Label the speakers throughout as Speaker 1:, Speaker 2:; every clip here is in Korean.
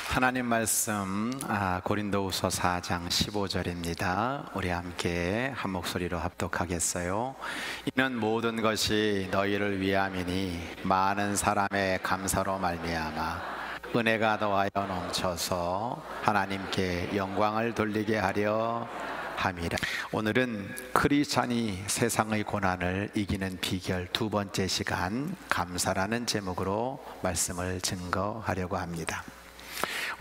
Speaker 1: 하나님 말씀 고린도후서 4장 15절입니다. 우리 함께 한 목소리로 합독하겠어요. 이는 모든 것이 너희를 위함이니 많은 사람의 감사로 말미암아 은혜가 더하여 넘쳐서 하나님께 영광을 돌리게 하려 함이라. 오늘은 크리스찬이 세상의 고난을 이기는 비결 두 번째 시간, 감사라는 제목으로 말씀을 증거하려고 합니다.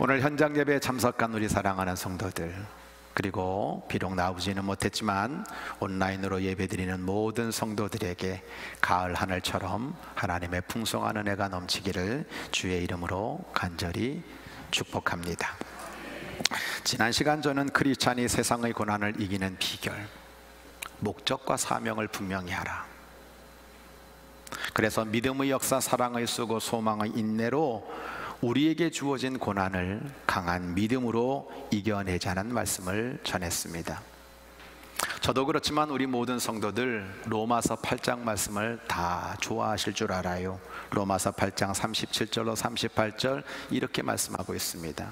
Speaker 1: 오늘 현장 예배에 참석한 우리 사랑하는 성도들, 그리고 비록 나오지는 못했지만 온라인으로 예배드리는 모든 성도들에게 가을 하늘처럼 하나님의 풍성한 은혜가 넘치기를 주의 이름으로 간절히 축복합니다. 지난 시간 저는 크리스찬이 세상의 고난을 이기는 비결, 목적과 사명을 분명히 하라. 그래서 믿음의 역사, 사랑의 수고, 소망의 인내로 우리에게 주어진 고난을 강한 믿음으로 이겨내자는 말씀을 전했습니다. 저도 그렇지만 우리 모든 성도들 로마서 8장 말씀을 다 좋아하실 줄 알아요. 로마서 8장 37절로 38절 이렇게 말씀하고 있습니다.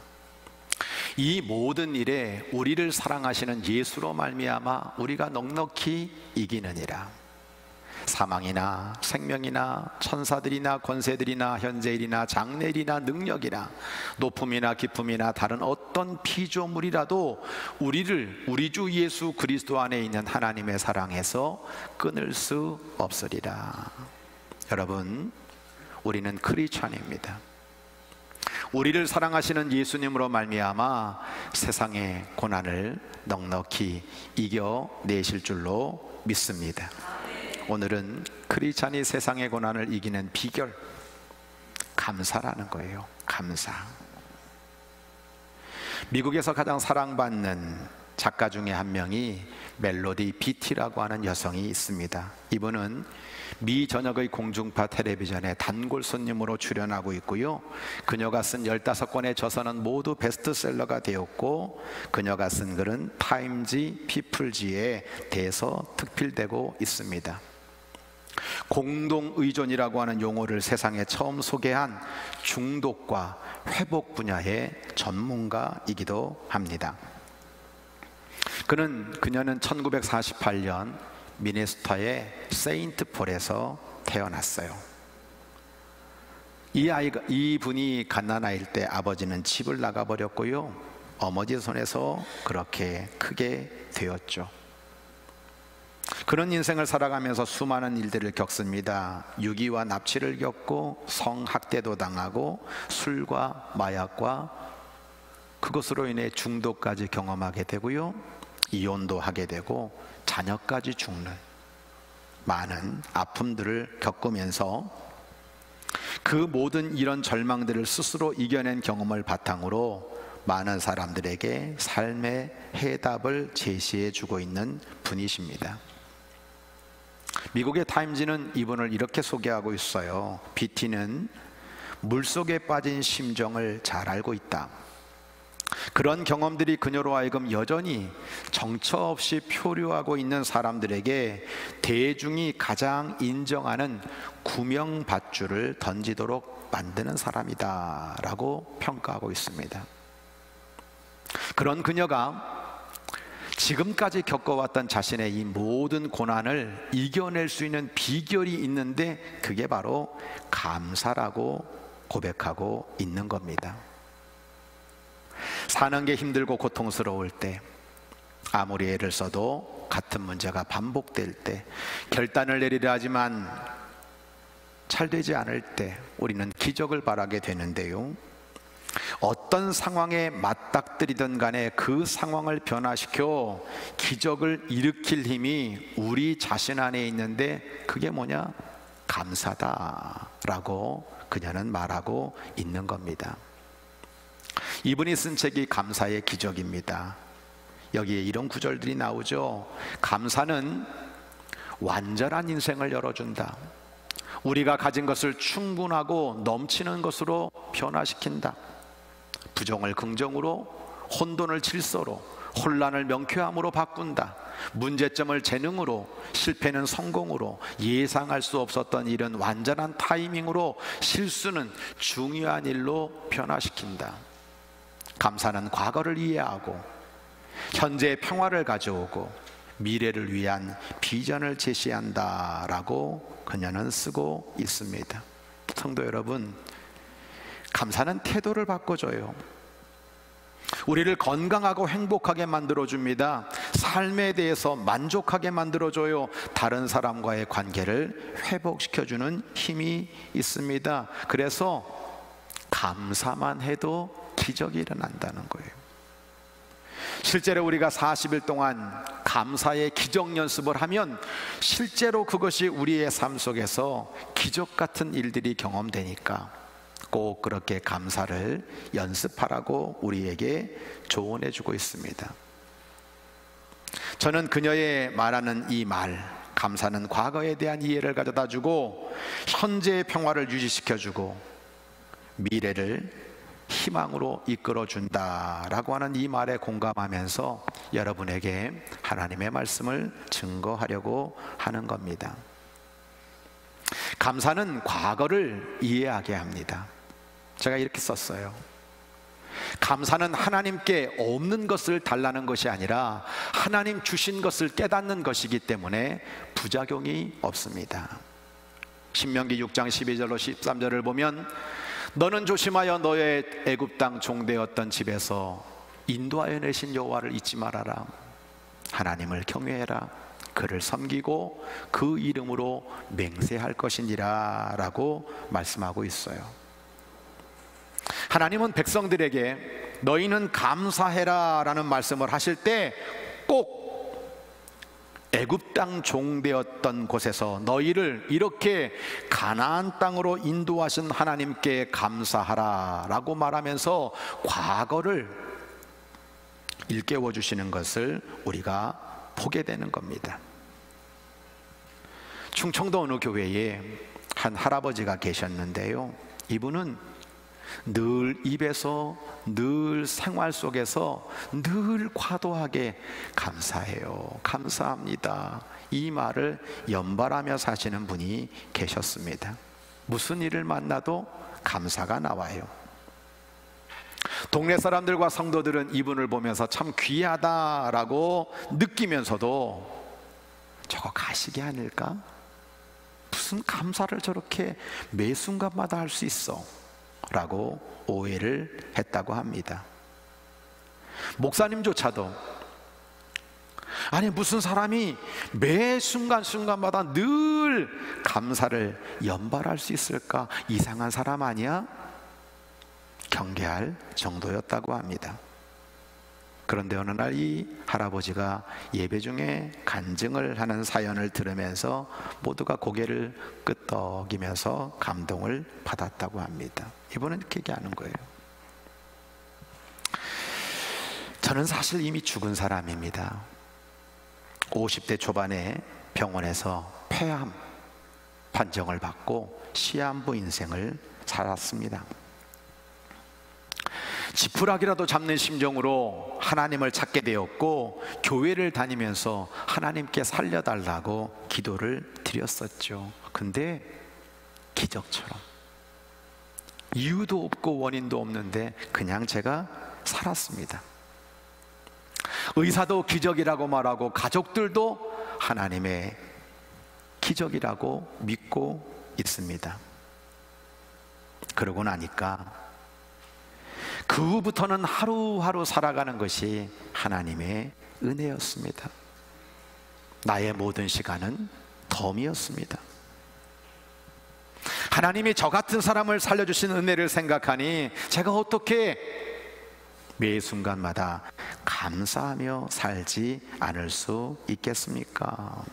Speaker 1: 이 모든 일에 우리를 사랑하시는 예수로 말미암아 우리가 넉넉히 이기느니라. 사망이나 생명이나 천사들이나 권세들이나 현재일이나 장래일이나 능력이나 높음이나 깊음이나 다른 어떤 피조물이라도 우리를 우리 주 예수 그리스도 안에 있는 하나님의 사랑에서 끊을 수 없으리라. 여러분, 우리는 크리스찬입니다. 우리를 사랑하시는 예수님으로 말미암아 세상의 고난을 넉넉히 이겨내실 줄로 믿습니다. 오늘은 크리스찬이 세상의 고난을 이기는 비결, 감사라는 거예요. 감사. 미국에서 가장 사랑받는 작가 중에 한 명이 멜로디 비티라고 하는 여성이 있습니다. 이분은 미 전역의 공중파 텔레비전에 단골 손님으로 출연하고 있고요, 그녀가 쓴 15권의 저서는 모두 베스트셀러가 되었고, 그녀가 쓴 글은 타임지, 피플지에 대해서 특필되고 있습니다. 공동의존이라고 하는 용어를 세상에 처음 소개한 중독과 회복 분야의 전문가이기도 합니다. 그녀는 1948년 미네소타의 세인트폴에서 태어났어요. 이분이 갓난아이일 때 아버지는 집을 나가버렸고요, 어머니 손에서 그렇게 크게 되었죠. 그런 인생을 살아가면서 수많은 일들을 겪습니다. 유기와 납치를 겪고 성학대도 당하고 술과 마약과 그것으로 인해 중독까지 경험하게 되고요, 이혼도 하게 되고 자녀까지 죽는 많은 아픔들을 겪으면서 그 모든 이런 절망들을 스스로 이겨낸 경험을 바탕으로 많은 사람들에게 삶의 해답을 제시해 주고 있는 분이십니다. 미국의 타임지는 이분을 이렇게 소개하고 있어요. 비티는 물속에 빠진 심정을 잘 알고 있다. 그런 경험들이 그녀로 하여금 여전히 정처 없이 표류하고 있는 사람들에게 대중이 가장 인정하는 구명밧줄을 던지도록 만드는 사람이다 라고 평가하고 있습니다. 그런 그녀가 지금까지 겪어왔던 자신의 이 모든 고난을 이겨낼 수 있는 비결이 있는데, 그게 바로 감사라고 고백하고 있는 겁니다. 사는 게 힘들고 고통스러울 때, 아무리 애를 써도 같은 문제가 반복될 때, 결단을 내리려 하지만 잘 되지 않을 때 우리는 기적을 바라게 되는데요, 어떤 상황에 맞닥뜨리든 간에 그 상황을 변화시켜 기적을 일으킬 힘이 우리 자신 안에 있는데, 그게 뭐냐? 감사다라고 그녀는 말하고 있는 겁니다. 이분이 쓴 책이 감사의 기적입니다. 여기에 이런 구절들이 나오죠. 감사는 완전한 인생을 열어준다. 우리가 가진 것을 충분하고 넘치는 것으로 변화시킨다. 부정을 긍정으로, 혼돈을 질서로, 혼란을 명쾌함으로 바꾼다. 문제점을 재능으로, 실패는 성공으로, 예상할 수 없었던 일은 완전한 타이밍으로, 실수는 중요한 일로 변화시킨다. 감사는 과거를 이해하고 현재의 평화를 가져오고 미래를 위한 비전을 제시한다라고 그녀는 쓰고 있습니다. 성도 여러분, 감사는 태도를 바꿔줘요. 우리를 건강하고 행복하게 만들어줍니다. 삶에 대해서 만족하게 만들어줘요. 다른 사람과의 관계를 회복시켜주는 힘이 있습니다. 그래서 감사만 해도 기적이 일어난다는 거예요. 실제로 우리가 40일 동안 감사의 기적 연습을 하면 실제로 그것이 우리의 삶 속에서 기적 같은 일들이 경험되니까 꼭 그렇게 감사를 연습하라고 우리에게 조언해 주고 있습니다. 저는 그녀의 말하는 이 말, 감사는 과거에 대한 이해를 가져다 주고 현재의 평화를 유지시켜 주고 미래를 희망으로 이끌어 준다라고 하는 이 말에 공감하면서 여러분에게 하나님의 말씀을 증거하려고 하는 겁니다. 감사는 과거를 이해하게 합니다. 제가 이렇게 썼어요. 감사는 하나님께 없는 것을 달라는 것이 아니라 하나님 주신 것을 깨닫는 것이기 때문에 부작용이 없습니다. 신명기 6장 12절로 13절을 보면 너는 조심하여 너의 애굽 땅 종되었던 집에서 인도하여 내신 여호와를 잊지 말아라. 하나님을 경외해라. 그를 섬기고 그 이름으로 맹세할 것이니라 라고 말씀하고 있어요. 하나님은 백성들에게 너희는 감사해라 라는 말씀을 하실 때 꼭 애굽 땅 종되었던 곳에서 너희를 이렇게 가나안 땅으로 인도하신 하나님께 감사하라 라고 말하면서 과거를 일깨워 주시는 것을 우리가 보게 되는 겁니다. 충청도 어느 교회에 한 할아버지가 계셨는데요, 이분은 늘 입에서 늘 생활 속에서 늘 과도하게 감사해요, 감사합니다, 이 말을 연발하며 사시는 분이 계셨습니다. 무슨 일을 만나도 감사가 나와요. 동네 사람들과 성도들은 이분을 보면서 참 귀하다라고 느끼면서도 저거 가식이 아닐까? 무슨 감사를 저렇게 매 순간마다 할 수 있어? 라고 오해를 했다고 합니다. 목사님조차도 아니 무슨 사람이 매 순간순간마다 늘 감사를 연발할 수 있을까? 이상한 사람 아니야? 경계할 정도였다고 합니다. 그런데 어느 날 이 할아버지가 예배 중에 간증을 하는 사연을 들으면서 모두가 고개를 끄덕이면서 감동을 받았다고 합니다. 이분은 이렇게 얘기하는 거예요. 저는 사실 이미 죽은 사람입니다. 50대 초반에 병원에서 폐암 판정을 받고 시한부 인생을 살았습니다. 지푸라기라도 잡는 심정으로 하나님을 찾게 되었고 교회를 다니면서 하나님께 살려달라고 기도를 드렸었죠. 근데 기적처럼 이유도 없고 원인도 없는데 그냥 제가 살았습니다. 의사도 기적이라고 말하고 가족들도 하나님의 기적이라고 믿고 있습니다. 그러고 나니까 그 후부터는 하루하루 살아가는 것이 하나님의 은혜였습니다. 나의 모든 시간은 덤이었습니다. 하나님이 저 같은 사람을 살려주신 은혜를 생각하니 제가 어떻게 매 순간마다 감사하며 살지 않을 수 있겠습니까?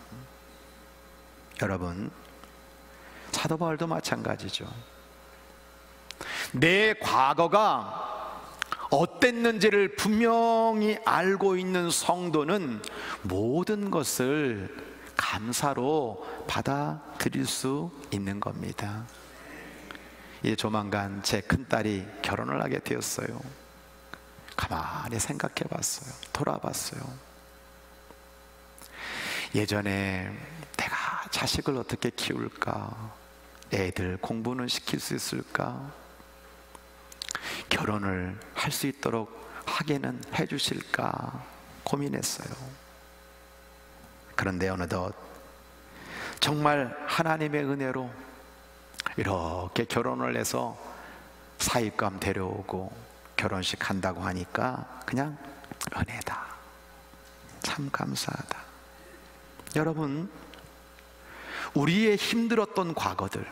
Speaker 1: 여러분, 사도 바울도 마찬가지죠. 내 과거가 어땠는지를 분명히 알고 있는 성도는 모든 것을 감사로 받아들일 수 있는 겁니다. 이제 조만간 제 큰딸이 결혼을 하게 되었어요. 가만히 생각해 봤어요. 돌아봤어요. 예전에 내가 자식을 어떻게 키울까? 애들 공부는 시킬 수 있을까? 결혼을 할 수 있도록 하게는 해주실까 고민했어요. 그런데 어느덧 정말 하나님의 은혜로 이렇게 결혼을 해서 사윗감 데려오고 결혼식 한다고 하니까 그냥 은혜다, 참 감사하다. 여러분, 우리의 힘들었던 과거들,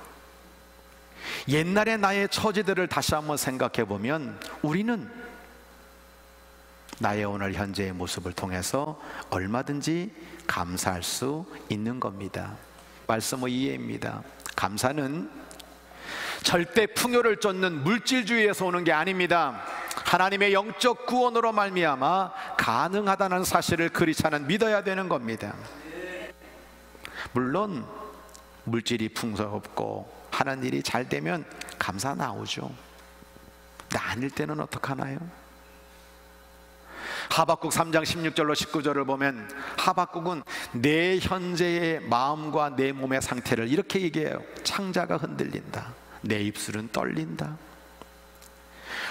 Speaker 1: 옛날의 나의 처지들을 다시 한번 생각해 보면 우리는 나의 오늘 현재의 모습을 통해서 얼마든지 감사할 수 있는 겁니다. 말씀의 이해입니다. 감사는 절대 풍요를 쫓는 물질주의에서 오는 게 아닙니다. 하나님의 영적 구원으로 말미암아 가능하다는 사실을 크리스찬은 믿어야 되는 겁니다. 물론 물질이 풍성없고 하는 일이 잘 되면 감사 나오죠. 근데 아닐 때는 어떡하나요? 하박국 3장 16절로 19절을 보면 하박국은 내 현재의 마음과 내 몸의 상태를 이렇게 얘기해요. 창자가 흔들린다, 내 입술은 떨린다.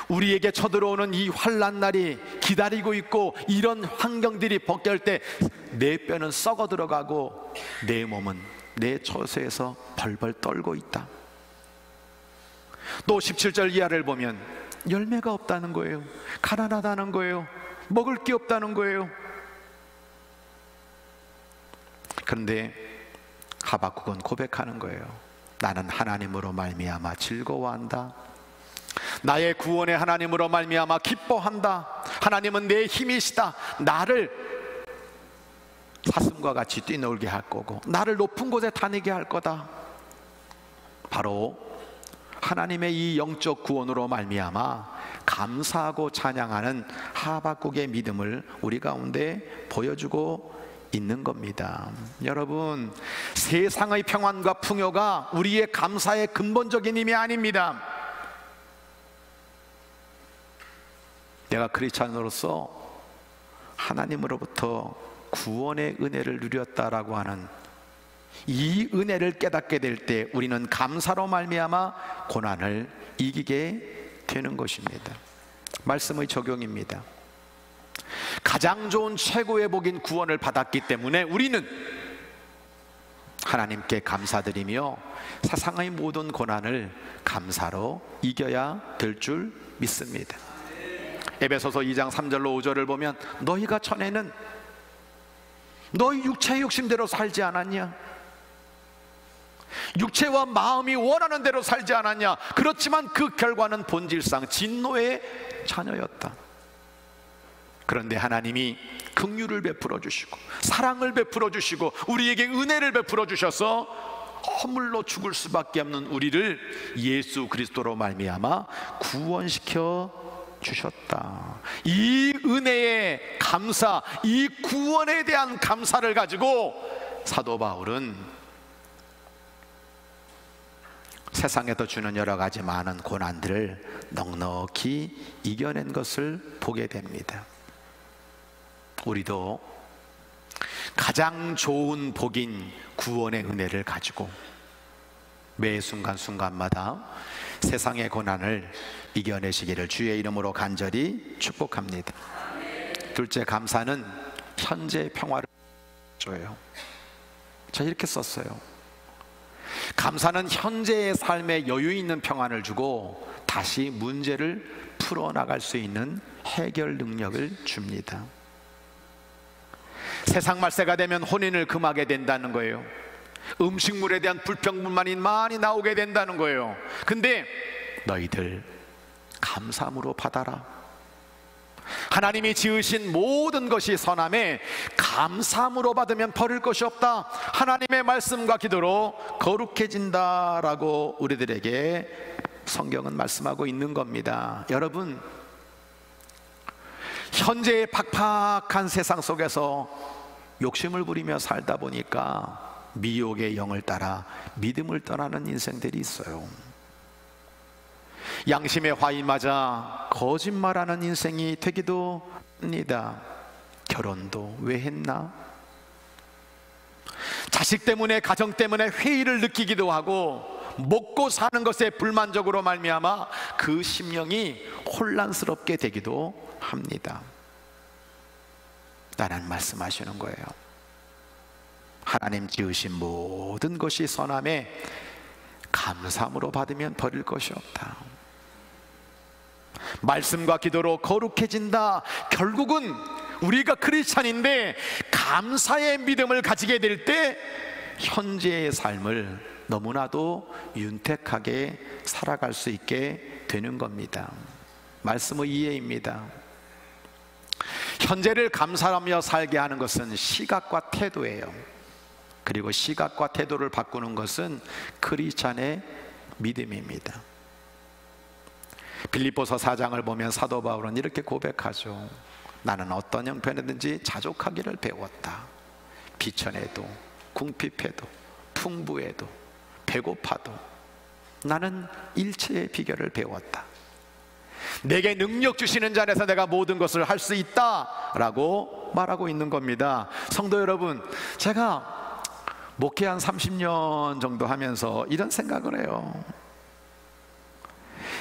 Speaker 1: 우리에게 쳐들어오는 이 환난 날이 기다리고 있고, 이런 환경들이 벗겨올 때 내 뼈는 썩어 들어가고 내 몸은 내 처소에서 벌벌 떨고 있다. 또 17절 이하를 보면 열매가 없다는 거예요. 가난하다는 거예요. 먹을 게 없다는 거예요. 그런데 하박국은 고백하는 거예요. 나는 하나님으로 말미암아 즐거워한다. 나의 구원의 하나님으로 말미암아 기뻐한다. 하나님은 내 힘이시다. 나를 사슴과 같이 뛰놀게 할 거고 나를 높은 곳에 다니게 할 거다. 바로 하나님의 이 영적 구원으로 말미암아 감사하고 찬양하는 하박국의 믿음을 우리 가운데 보여주고 있는 겁니다. 여러분, 세상의 평안과 풍요가 우리의 감사의 근본적인 힘이 아닙니다. 내가 크리스찬으로서 하나님으로부터 구원의 은혜를 누렸다라고 하는 이 은혜를 깨닫게 될 때 우리는 감사로 말미암아 고난을 이기게 되는 것입니다. 말씀의 적용입니다. 가장 좋은 최고의 복인 구원을 받았기 때문에 우리는 하나님께 감사드리며 세상의 모든 고난을 감사로 이겨야 될 줄 믿습니다. 에베소서 2장 3절로 5절을 보면 너희가 전에는 너희 육체의 욕심대로 살지 않았냐? 육체와 마음이 원하는 대로 살지 않았냐? 그렇지만 그 결과는 본질상 진노의 자녀였다. 그런데 하나님이 긍휼을 베풀어 주시고 사랑을 베풀어 주시고 우리에게 은혜를 베풀어 주셔서 허물로 죽을 수밖에 없는 우리를 예수 그리스도로 말미암아 구원시켜 주셨다. 이 은혜의 감사, 이 구원에 대한 감사를 가지고 사도 바울은 세상에서 주는 여러 가지 많은 고난들을 넉넉히 이겨낸 것을 보게 됩니다. 우리도 가장 좋은 복인 구원의 은혜를 가지고 매 순간순간마다 세상의 고난을 이겨내시기를 주의 이름으로 간절히 축복합니다. 둘째, 감사는 현재 평화를 줘요. 저 이렇게 썼어요. 감사는 현재의 삶에 여유 있는 평안을 주고 다시 문제를 풀어나갈 수 있는 해결 능력을 줍니다. 세상 말세가 되면 혼인을 금하게 된다는 거예요. 음식물에 대한 불평불만이 많이 나오게 된다는 거예요. 근데 너희들 감사함으로 받아라. 하나님이 지으신 모든 것이 선함에 감사함으로 받으면 버릴 것이 없다. 하나님의 말씀과 기도로 거룩해진다라고 우리들에게 성경은 말씀하고 있는 겁니다. 여러분, 현재의 팍팍한 세상 속에서 욕심을 부리며 살다 보니까 미혹의 영을 따라 믿음을 떠나는 인생들이 있어요. 양심의 화인 맞아 거짓말하는 인생이 되기도 합니다. 결혼도 왜 했나? 자식 때문에, 가정 때문에 회의를 느끼기도 하고 먹고 사는 것에 불만족으로 말미암아 그 심령이 혼란스럽게 되기도 합니다. 나는 말씀하시는 거예요. 하나님 지으신 모든 것이 선함에 감사함으로 받으면 버릴 것이 없다. 말씀과 기도로 거룩해진다. 결국은 우리가 크리스찬인데 감사의 믿음을 가지게 될 때 현재의 삶을 너무나도 윤택하게 살아갈 수 있게 되는 겁니다. 말씀의 이해입니다. 현재를 감사하며 살게 하는 것은 시각과 태도예요. 그리고 시각과 태도를 바꾸는 것은 크리스찬의 믿음입니다. 빌립보서 4장을 보면 사도 바울은 이렇게 고백하죠. 나는 어떤 형편이든지 자족하기를 배웠다. 비천에도 궁핍해도 풍부해도 배고파도 나는 일체의 비결을 배웠다. 내게 능력 주시는 자 안에서 내가 모든 것을 할 수 있다 라고 말하고 있는 겁니다. 성도 여러분, 제가 목회 한 30년 정도 하면서 이런 생각을 해요.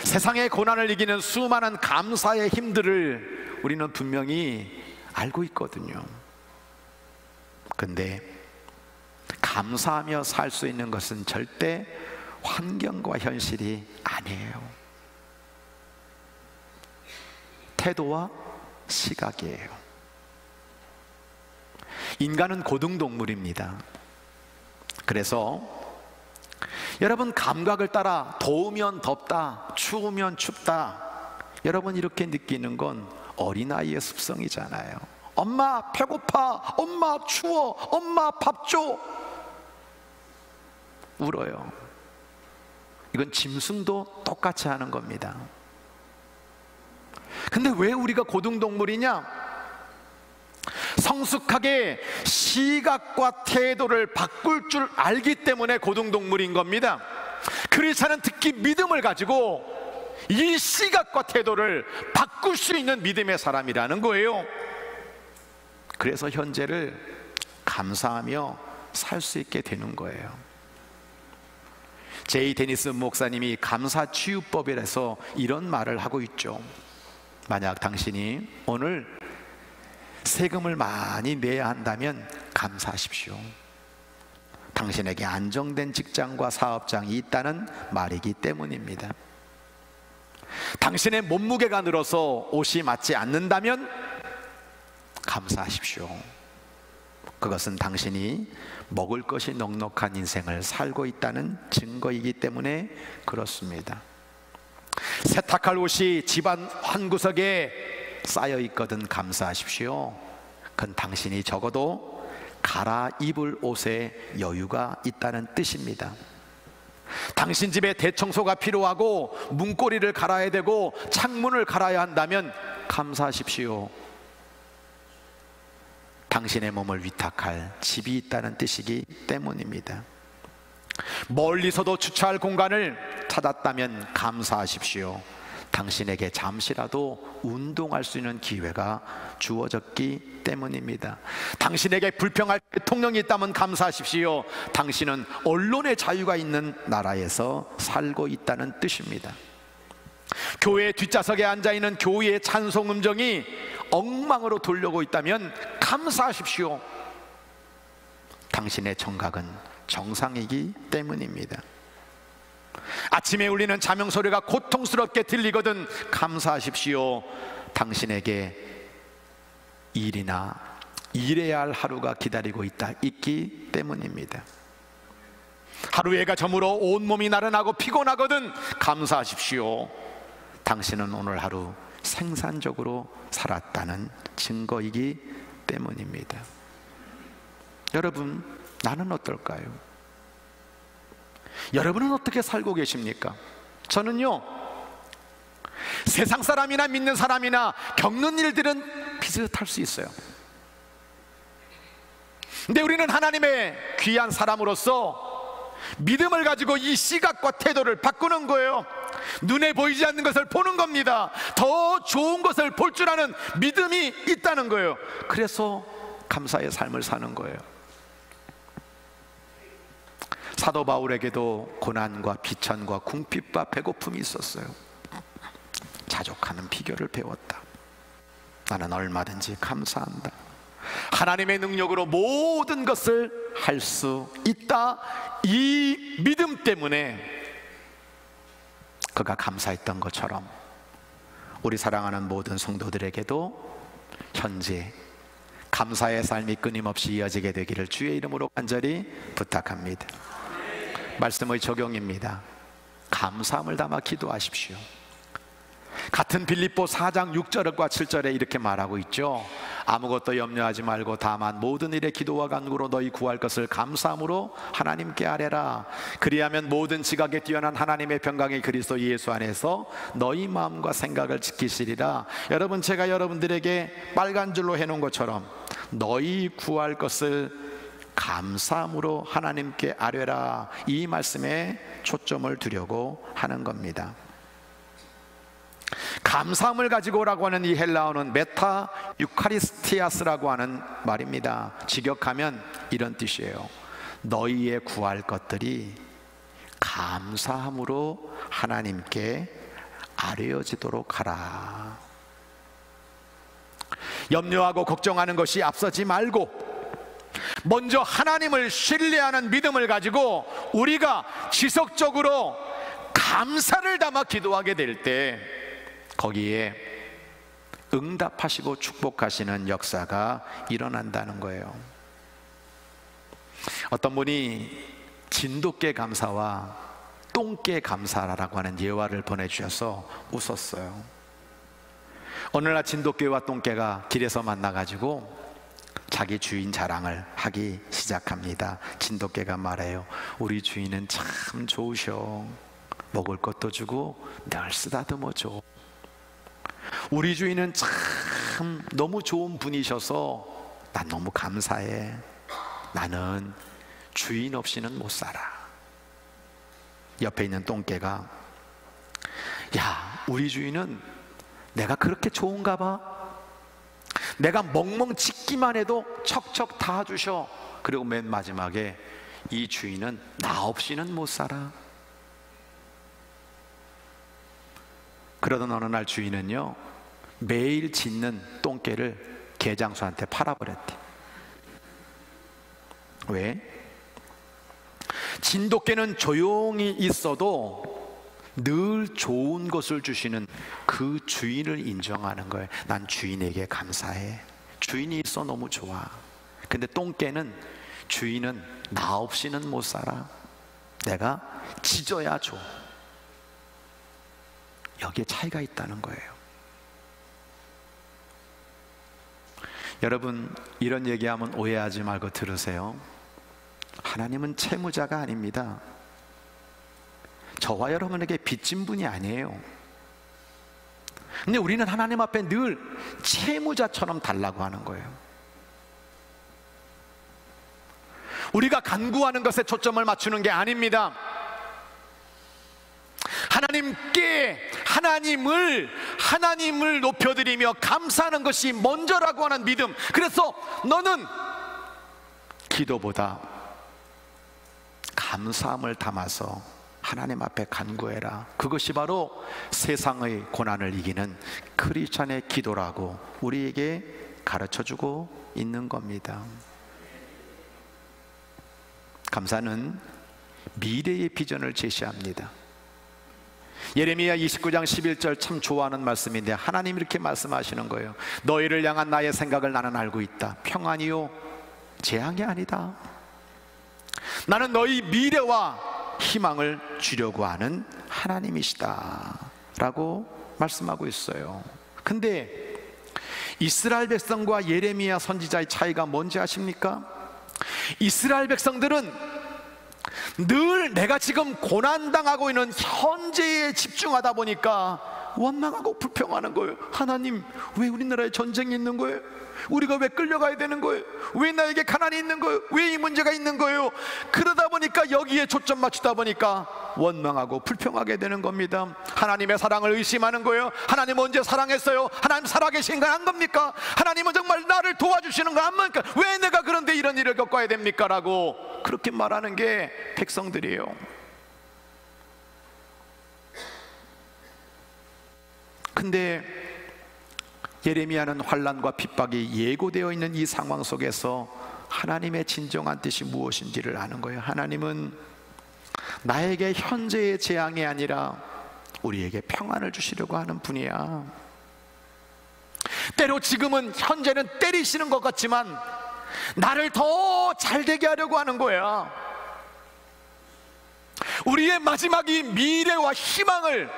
Speaker 1: 세상의 고난을 이기는 수많은 감사의 힘들을 우리는 분명히 알고 있거든요. 근데 감사하며 살 수 있는 것은 절대 환경과 현실이 아니에요. 태도와 시각이에요. 인간은 고등동물입니다. 그래서 여러분, 감각을 따라 더우면 덥다, 추우면 춥다, 여러분 이렇게 느끼는 건 어린아이의 습성이잖아요. 엄마 배고파, 엄마 추워, 엄마 밥 줘, 울어요. 이건 짐승도 똑같이 하는 겁니다. 근데 왜 우리가 고등동물이냐? 성숙하게 시각과 태도를 바꿀 줄 알기 때문에 고등동물인 겁니다. 크리스찬은 특히 믿음을 가지고 이 시각과 태도를 바꿀 수 있는 믿음의 사람이라는 거예요. 그래서 현재를 감사하며 살 수 있게 되는 거예요. 제이 데니스 목사님이 감사치유법이라서 이런 말을 하고 있죠. 만약 당신이 오늘 세금을 많이 내야 한다면 감사하십시오. 당신에게 안정된 직장과 사업장이 있다는 말이기 때문입니다. 당신의 몸무게가 늘어서 옷이 맞지 않는다면 감사하십시오. 그것은 당신이 먹을 것이 넉넉한 인생을 살고 있다는 증거이기 때문에 그렇습니다. 세탁할 옷이 집안 한 구석에 쌓여 있거든 감사하십시오. 그건 당신이 적어도 갈아입을 옷에 여유가 있다는 뜻입니다. 당신 집에 대청소가 필요하고 문고리를 갈아야 되고 창문을 갈아야 한다면 감사하십시오. 당신의 몸을 위탁할 집이 있다는 뜻이기 때문입니다. 멀리서도 주차할 공간을 찾았다면 감사하십시오. 당신에게 잠시라도 운동할 수 있는 기회가 주어졌기 때문입니다. 당신에게 불평할 대통령이 있다면 감사하십시오. 당신은 언론의 자유가 있는 나라에서 살고 있다는 뜻입니다. 교회 뒷좌석에 앉아있는 교회의 찬송 음정이 엉망으로 돌려고 있다면 감사하십시오. 당신의 청각은 정상이기 때문입니다. 아침에 울리는 자명소리가 고통스럽게 들리거든 감사하십시오. 당신에게 일해야 할 하루가 기다리고 있기 때문입니다. 하루해가 저물어 온몸이 나른하고 피곤하거든 감사하십시오. 당신은 오늘 하루 생산적으로 살았다는 증거이기 때문입니다. 여러분, 나는 어떨까요? 여러분은 어떻게 살고 계십니까? 저는요, 세상 사람이나 믿는 사람이나 겪는 일들은 비슷할 수 있어요. 근데 우리는 하나님의 귀한 사람으로서 믿음을 가지고 이 시각과 태도를 바꾸는 거예요. 눈에 보이지 않는 것을 보는 겁니다. 더 좋은 것을 볼 줄 아는 믿음이 있다는 거예요. 그래서 감사의 삶을 사는 거예요. 사도 바울에게도 고난과 비천과 궁핍과 배고픔이 있었어요. 자족하는 비결을 배웠다. 나는 얼마든지 감사한다. 하나님의 능력으로 모든 것을 할 수 있다. 이 믿음 때문에 그가 감사했던 것처럼 우리 사랑하는 모든 성도들에게도 현재 감사의 삶이 끊임없이 이어지게 되기를 주의 이름으로 간절히 부탁합니다. 말씀의 적용입니다. 감사함을 담아 기도하십시오. 같은 빌립보 4장 6절과 7절에 이렇게 말하고 있죠. 아무것도 염려하지 말고 다만 모든 일에 기도와 간구로 너희 구할 것을 감사함으로 하나님께 아뢰라. 그리하면 모든 지각에 뛰어난 하나님의 평강이 그리스도 예수 안에서 너희 마음과 생각을 지키시리라. 여러분, 제가 여러분들에게 빨간 줄로 해놓은 것처럼 너희 구할 것을 감사함으로 하나님께 아뢰라, 이 말씀에 초점을 두려고 하는 겁니다. 감사함을 가지고 오라고 하는 이 헬라어는 메타 유카리스티아스라고 하는 말입니다. 직역하면 이런 뜻이에요. 너희의 구할 것들이 감사함으로 하나님께 아뢰어지도록 하라. 염려하고 걱정하는 것이 앞서지 말고 먼저 하나님을 신뢰하는 믿음을 가지고 우리가 지속적으로 감사를 담아 기도하게 될 때 거기에 응답하시고 축복하시는 역사가 일어난다는 거예요. 어떤 분이 진돗개 감사와 똥개 감사라고 하는 예화를 보내주셔서 웃었어요. 어느 날 진돗개와 똥개가 길에서 만나가지고 자기 주인 자랑을 하기 시작합니다. 진돗개가 말해요. 우리 주인은 참 좋으셔. 먹을 것도 주고 늘 쓰다듬어 줘. 우리 주인은 참 너무 좋은 분이셔서 난 너무 감사해. 나는 주인 없이는 못 살아. 옆에 있는 똥개가 야, 우리 주인은 내가 그렇게 좋은가 봐. 내가 멍멍 짖기만 해도 척척 다 주셔. 그리고 맨 마지막에 이 주인은 나 없이는 못 살아. 그러던 어느 날 주인은요, 매일 짖는 똥개를 개장수한테 팔아버렸대. 왜? 진돗개는 조용히 있어도 늘 좋은 것을 주시는 그 주인을 인정하는 거예요. 난 주인에게 감사해. 주인이 있어 너무 좋아. 근데 똥개는 주인은 나 없이는 못 살아. 내가 짖어야 줘. 여기에 차이가 있다는 거예요. 여러분, 이런 얘기하면 오해하지 말고 들으세요. 하나님은 채무자가 아닙니다. 저와 여러분에게 빚진 분이 아니에요. 근데 우리는 하나님 앞에 늘 채무자처럼 달라고 하는 거예요. 우리가 간구하는 것에 초점을 맞추는 게 아닙니다. 하나님께 하나님을 높여드리며 감사하는 것이 먼저라고 하는 믿음. 그래서 너는 기도보다 감사함을 담아서 하나님 앞에 간구해라. 그것이 바로 세상의 고난을 이기는 크리스찬의 기도라고 우리에게 가르쳐주고 있는 겁니다. 감사는 미래의 비전을 제시합니다. 예레미야 29장 11절 참 좋아하는 말씀인데 하나님 이렇게 말씀하시는 거예요. 너희를 향한 나의 생각을 나는 알고 있다. 평안이요 재앙이 아니다. 나는 너희 미래와 희망을 주려고 하는 하나님이시다 라고 말씀하고 있어요. 근데 이스라엘 백성과 예레미야 선지자의 차이가 뭔지 아십니까? 이스라엘 백성들은 늘 내가 지금 고난당하고 있는 현재에 집중하다 보니까 원망하고 불평하는 거예요. 하나님, 왜 우리나라에 전쟁이 있는 거예요? 우리가 왜 끌려가야 되는 거예요? 왜 나에게 가난이 있는 거예요? 왜 이 문제가 있는 거예요? 그러다 보니까 여기에 초점 맞추다 보니까 원망하고 불평하게 되는 겁니다. 하나님의 사랑을 의심하는 거예요. 하나님 언제 사랑했어요? 하나님 살아계신 건 안 겁니까? 하나님은 정말 나를 도와주시는 거 아닙니까? 왜 내가 그런데 이런 일을 겪어야 됩니까? 라고 그렇게 말하는 게 백성들이에요. 근데 예레미야는 환난과 핍박이 예고되어 있는 이 상황 속에서 하나님의 진정한 뜻이 무엇인지를 아는 거예요. 하나님은 나에게 현재의 재앙이 아니라 우리에게 평안을 주시려고 하는 분이야. 때로 지금은 현재는 때리시는 것 같지만 나를 더 잘되게 하려고 하는 거야. 우리의 마지막이 미래와 희망을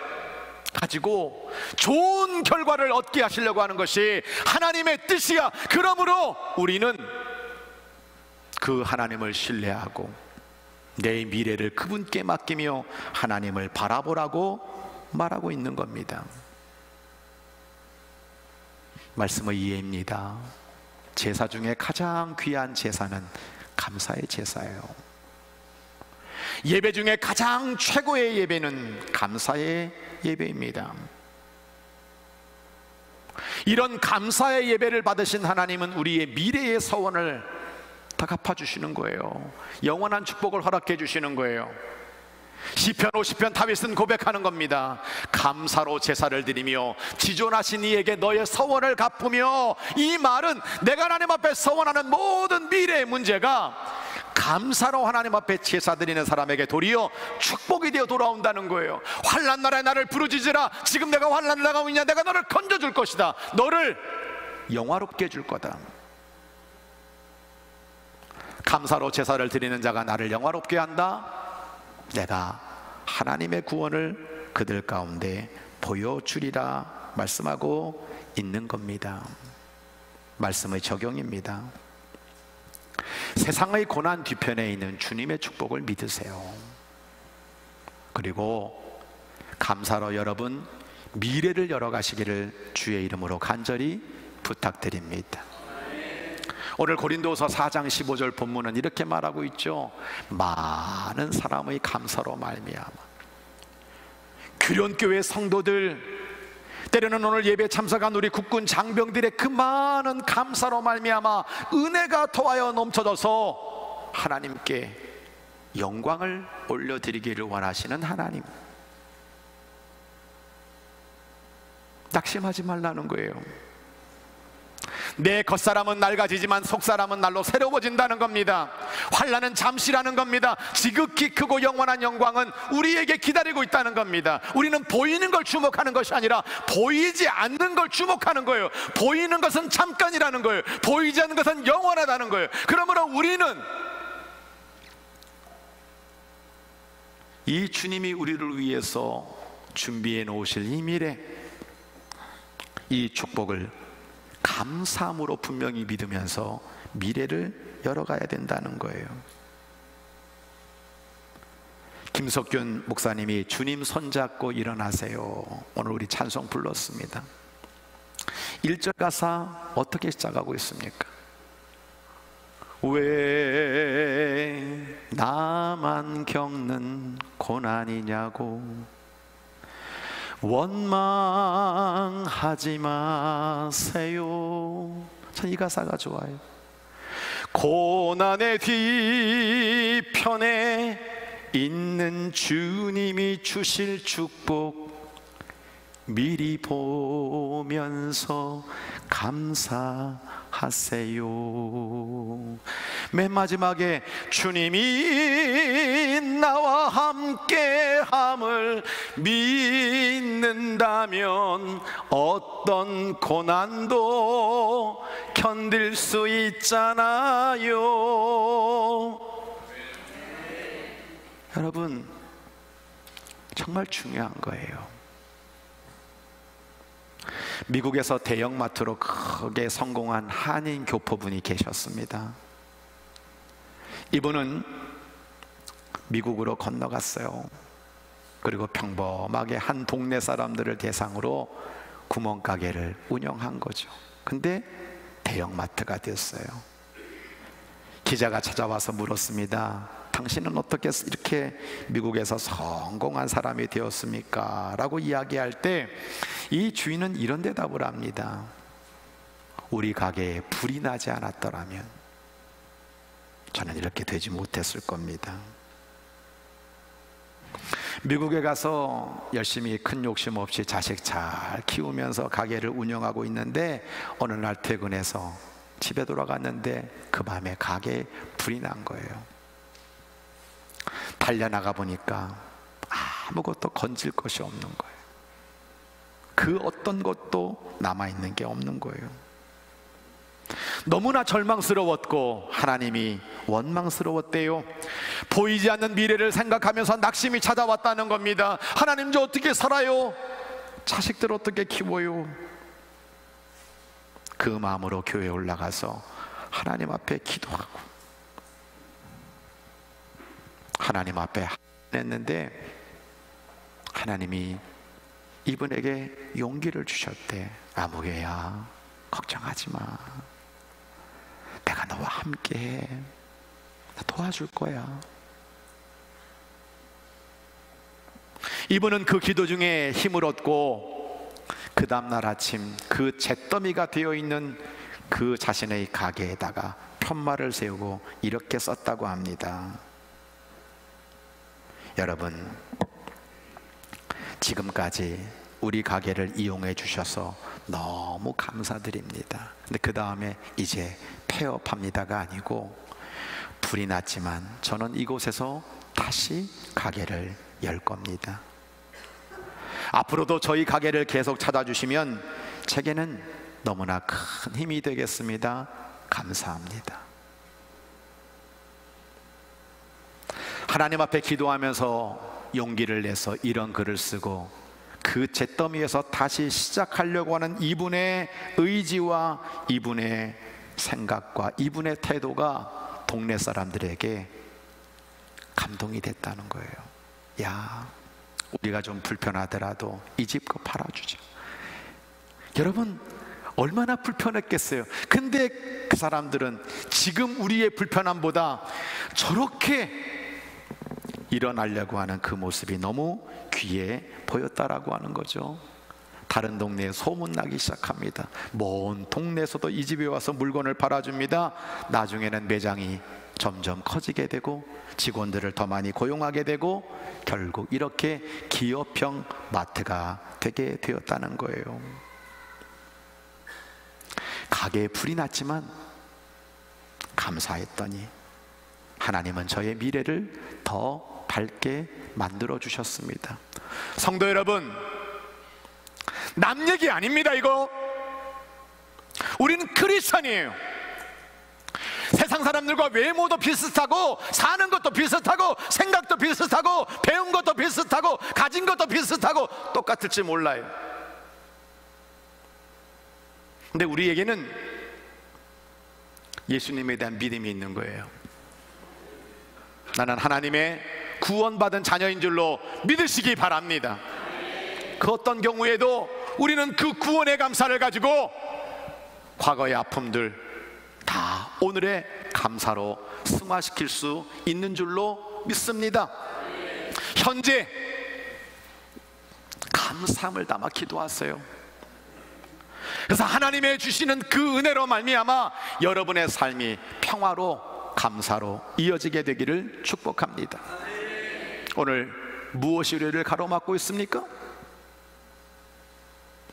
Speaker 1: 가지고 좋은 결과를 얻게 하시려고 하는 것이 하나님의 뜻이야. 그러므로 우리는 그 하나님을 신뢰하고 내 미래를 그분께 맡기며 하나님을 바라보라고 말하고 있는 겁니다. 말씀의 이해입니다. 제사 중에 가장 귀한 제사는 감사의 제사예요. 예배 중에 가장 최고의 예배는 감사의 예배입니다. 이런 감사의 예배를 받으신 하나님은 우리의 미래의 서원을 다 갚아주시는 거예요. 영원한 축복을 허락해 주시는 거예요. 시편 50편 다윗은 고백하는 겁니다. 감사로 제사를 드리며 지존하신 이에게 너의 서원을 갚으며. 이 말은 내가 하나님 앞에 서원하는 모든 미래의 문제가 감사로 하나님 앞에 제사 드리는 사람에게 도리어 축복이 되어 돌아온다는 거예요. 환난 날에 나를 부르짖으라. 지금 내가 환난을 당하고 있냐? 내가 너를 건져줄 것이다. 너를 영화롭게 해줄 거다. 감사로 제사를 드리는 자가 나를 영화롭게 한다. 내가 하나님의 구원을 그들 가운데 보여주리라 말씀하고 있는 겁니다. 말씀의 적용입니다. 세상의 고난 뒤편에 있는 주님의 축복을 믿으세요. 그리고 감사로 여러분 미래를 열어가시기를 주의 이름으로 간절히 부탁드립니다. 오늘 고린도서 4장 15절 본문은 이렇게 말하고 있죠. 많은 사람의 감사로 말미암아. 규련교회 성도들, 때로는 오늘 예배 참석한 우리 국군 장병들의 그 많은 감사로 말미암아 은혜가 더하여 넘쳐져서 하나님께 영광을 올려드리기를 원하시는 하나님. 낙심하지 말라는 거예요. 내 겉사람은 낡아지지만 속사람은 날로 새로워진다는 겁니다. 환난은 잠시라는 겁니다. 지극히 크고 영원한 영광은 우리에게 기다리고 있다는 겁니다. 우리는 보이는 걸 주목하는 것이 아니라 보이지 않는 걸 주목하는 거예요. 보이는 것은 잠깐이라는 거예요. 보이지 않는 것은 영원하다는 거예요. 그러므로 우리는 이 주님이 우리를 위해서 준비해 놓으실 이 미래, 이 축복을 감사함으로 분명히 믿으면서 미래를 열어가야 된다는 거예요. 김석균 목사님이 주님 손잡고 일어나세요, 오늘 우리 찬송 불렀습니다. 1절 가사 어떻게 시작하고 있습니까? 왜 나만 겪는 고난이냐고 원망하지 마세요. 전 이 가사가 좋아요. 고난의 뒤편에 있는 주님이 주실 축복 미리 보면서 감사하세요. 맨 마지막에 주님이 나와 함께함을 믿는다면 어떤 고난도 견딜 수 있잖아요. 여러분, 정말 중요한 거예요. 미국에서 대형마트로 크게 성공한 한인 교포분이 계셨습니다. 이분은 미국으로 건너갔어요. 그리고 평범하게 한 동네 사람들을 대상으로 구멍가게를 운영한 거죠. 근데 대형마트가 됐어요. 기자가 찾아와서 물었습니다. 당신은 어떻게 이렇게 미국에서 성공한 사람이 되었습니까? 라고 이야기할 때 이 주인은 이런 대답을 합니다. 우리 가게에 불이 나지 않았더라면 저는 이렇게 되지 못했을 겁니다. 미국에 가서 열심히 큰 욕심 없이 자식 잘 키우면서 가게를 운영하고 있는데 어느 날 퇴근해서 집에 돌아갔는데 그 밤에 가게에 불이 난 거예요. 달려나가 보니까 아무것도 건질 것이 없는 거예요. 그 어떤 것도 남아있는 게 없는 거예요. 너무나 절망스러웠고 하나님이 원망스러웠대요. 보이지 않는 미래를 생각하면서 낙심이 찾아왔다는 겁니다. 하나님, 저 어떻게 살아요? 자식들 어떻게 키워요? 그 마음으로 교회에 올라가서 하나님 앞에 기도하고 하나님 앞에 했는데 하나님이 이분에게 용기를 주셨대. 아무개야, 걱정하지 마. 내가 너와 함께해. 나 도와줄 거야. 이분은 그 기도 중에 힘을 얻고 그 다음날 아침 그 잿더미가 되어 있는 그 자신의 가게에다가 편말을 세우고 이렇게 썼다고 합니다. 여러분, 지금까지 우리 가게를 이용해 주셔서 너무 감사드립니다. 근데 그 다음에 이제 폐업합니다가 아니고 불이 났지만 저는 이곳에서 다시 가게를 열 겁니다. 앞으로도 저희 가게를 계속 찾아주시면 제게는 너무나 큰 힘이 되겠습니다. 감사합니다. 하나님 앞에 기도하면서 용기를 내서 이런 글을 쓰고 그 잿더미에서 다시 시작하려고 하는 이분의 의지와 이분의 생각과 이분의 태도가 동네 사람들에게 감동이 됐다는 거예요. 야, 우리가 좀 불편하더라도 이 집 거 팔아주자. 여러분, 얼마나 불편했겠어요. 근데 그 사람들은 지금 우리의 불편함보다 저렇게 일어나려고 하는 그 모습이 너무 귀해 보였다라고 하는 거죠. 다른 동네에 소문나기 시작합니다. 먼 동네에서도 이 집에 와서 물건을 팔아줍니다. 나중에는 매장이 점점 커지게 되고 직원들을 더 많이 고용하게 되고 결국 이렇게 기업형 마트가 되게 되었다는 거예요. 가게에 불이 났지만 감사했더니 하나님은 저의 미래를 더 밝게 만들어 주셨습니다. 성도 여러분, 남 얘기 아닙니다. 이거 우리는 크리스찬이에요. 세상 사람들과 외모도 비슷하고 사는 것도 비슷하고 생각도 비슷하고 배운 것도 비슷하고 가진 것도 비슷하고 똑같을지 몰라요. 근데 우리에게는 예수님에 대한 믿음이 있는 거예요. 나는 하나님의 구원받은 자녀인 줄로 믿으시기 바랍니다. 그 어떤 경우에도 우리는 그 구원의 감사를 가지고 과거의 아픔들 다 오늘의 감사로 승화시킬 수 있는 줄로 믿습니다. 현재 감사함을 담아 기도하세요. 그래서 하나님의 주시는 그 은혜로 말미암아 여러분의 삶이 평화로 감사로 이어지게 되기를 축복합니다. 오늘 무엇이 우리를 가로막고 있습니까?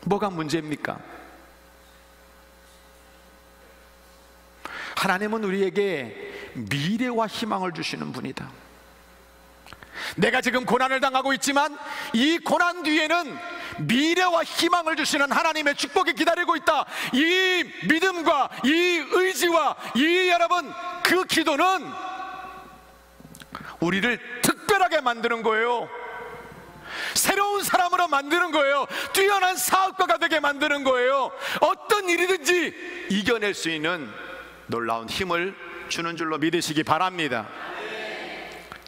Speaker 1: 뭐가 문제입니까? 하나님은 우리에게 미래와 희망을 주시는 분이다. 내가 지금 고난을 당하고 있지만 이 고난 뒤에는 미래와 희망을 주시는 하나님의 축복이 기다리고 있다. 이 믿음과 이 의지와 이 여러분 그 기도는 우리를 특별하게 만드는 거예요. 새로운 사람으로 만드는 거예요. 뛰어난 사업가가 되게 만드는 거예요. 어떤 일이든지 이겨낼 수 있는 놀라운 힘을 주는 줄로 믿으시기 바랍니다.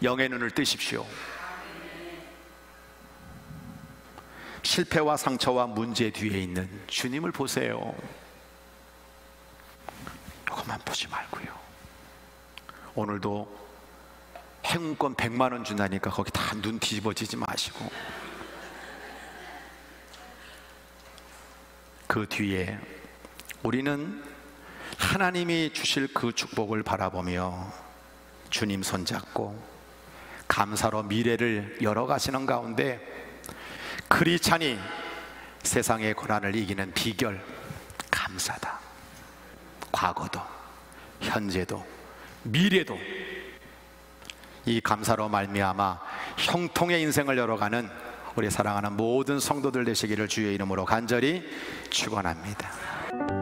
Speaker 1: 영의 눈을 뜨십시오. 실패와 상처와 문제 뒤에 있는 주님을 보세요. 그것만 보지 말고요. 오늘도 행운권 100만 원 준다니까 거기 다 눈 뒤집어지지 마시고 그 뒤에 우리는 하나님이 주실 그 축복을 바라보며 주님 손잡고 감사로 미래를 열어가시는 가운데 그리 차니 세상의 고난을 이기는 비결, 감사다. 과거도 현재도 미래도 이 감사로 말미암아 형통의 인생을 열어가는 우리 사랑하는 모든 성도들 되시기를 주의 이름으로 간절히 축원합니다.